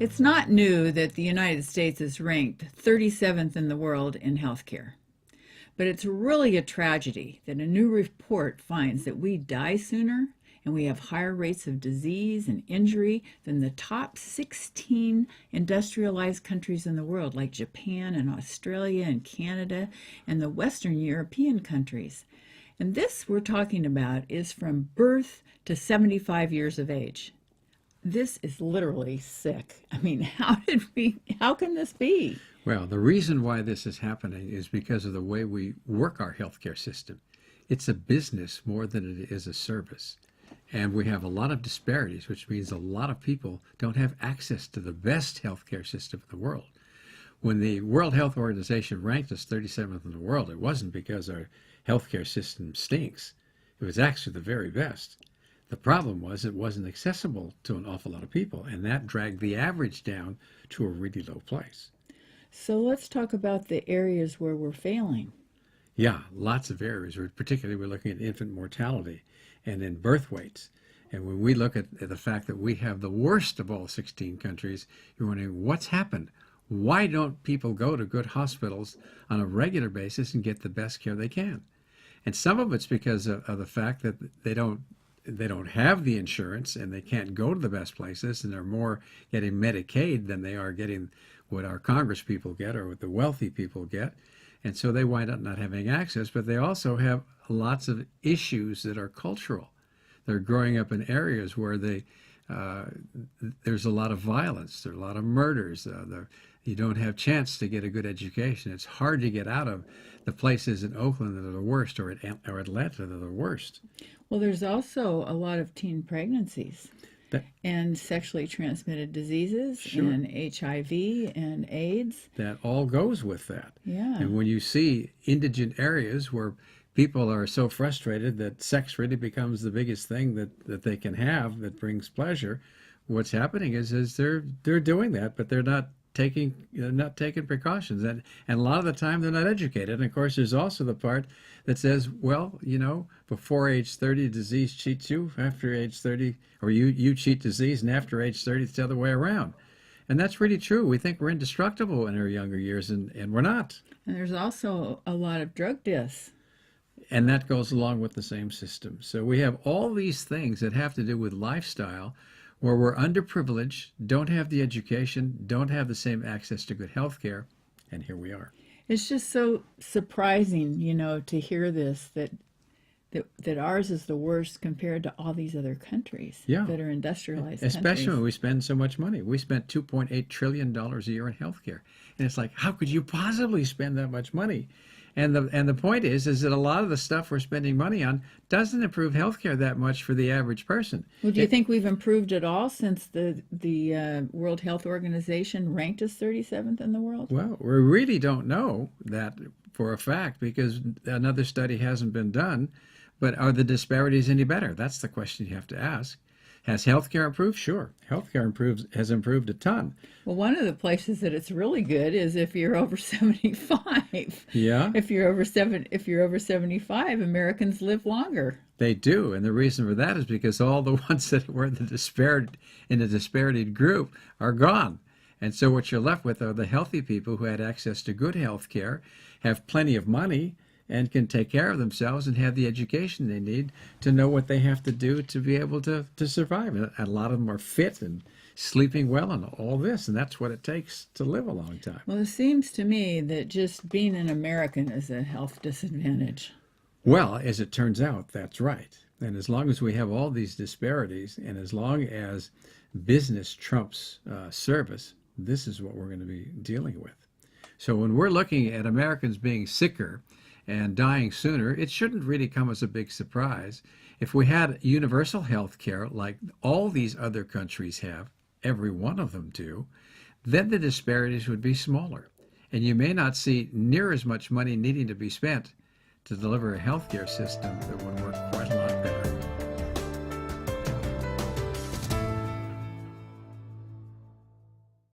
It's not new that the United States is ranked 37th in the world in healthcare. But it's really a tragedy that a new report finds that we die sooner and we have higher rates of disease and injury than the top 16 industrialized countries in the world, like Japan and Australia and Canada and the Western European countries. And this we're talking about is from birth to 75 years of age. This is literally sick. I mean, how can this be? Well, the reason why this is happening is because of the way we work our healthcare system. It's a business more than it is a service. And we have a lot of disparities, which means a lot of people don't have access to the best healthcare system in the world. When the World Health Organization ranked us 37th in the world, it wasn't because our healthcare system stinks. It was actually the very best. The problem was it wasn't accessible to an awful lot of people, and that dragged the average down to a really low place. So let's talk about the areas where we're failing. Yeah, lots of areas. Particularly, we're looking at infant mortality and in birth weights. And when we look at the fact that we have the worst of all 16 countries, you're wondering, what's happened? Why don't people go to good hospitals on a regular basis and get the best care they can? And some of it's because of the fact that they don't have the insurance and they can't go to the best places, and they're more getting Medicaid than they are getting what our Congress people get or what the wealthy people get. And so they wind up not having access, but they also have lots of issues that are cultural. They're growing up in areas where there's a lot of violence, there are a lot of murders, you don't have chance to get a good education. It's hard to get out of the places in Oakland that are the worst, or Atlanta that are the worst. Well, there's also a lot of teen pregnancies and sexually transmitted diseases. Sure. And HIV and AIDS. That all goes with that. Yeah. And when you see indigent areas where people are so frustrated that sex really becomes the biggest thing that they can have that brings pleasure, what's happening is they're doing that, but they're not taking precautions, and a lot of the time they're not educated. And of course, there's also the part that says, well, before age 30 disease cheats you, after age 30, or you cheat disease, and after age 30 it's the other way around. And that's really true. We think we're indestructible in our younger years, and we're not. And there's also a lot of drug deaths. And that goes along with the same system. So we have all these things that have to do with lifestyle, where we're underprivileged, don't have the education, don't have the same access to good health care, and here we are. It's just so surprising, to hear this, that ours is the worst compared to all these other countries that are industrialized Especially countries. when we spend so much money. We spent $2.8 trillion a year in health care. And it's like, how could you possibly spend that much money? And the point is that a lot of the stuff we're spending money on doesn't improve healthcare that much for the average person. Well, do you think we've improved at all since the World Health Organization ranked us 37th in the world? Well, we really don't know that for a fact because another study hasn't been done. But are the disparities any better? That's the question you have to ask. Has healthcare improved? Sure. Healthcare has improved a ton. Well, one of the places that it's really good is if you're over 75. Yeah. If you're over 75, Americans live longer. They do, and the reason for that is because all the ones that were in the disparity group are gone. And so what you're left with are the healthy people who had access to good health care, have plenty of money, and can take care of themselves and have the education they need to know what they have to do to be able to survive. And a lot of them are fit and sleeping well and all this, and that's what it takes to live a long time. Well, it seems to me that just being an American is a health disadvantage. Well, as it turns out, that's right. And as long as we have all these disparities, and as long as business trumps service, this is what we're going to be dealing with. So when we're looking at Americans being sicker and dying sooner, it shouldn't really come as a big surprise. If we had universal health care like all these other countries have, every one of them do, then the disparities would be smaller. And you may not see near as much money needing to be spent to deliver a healthcare system that would work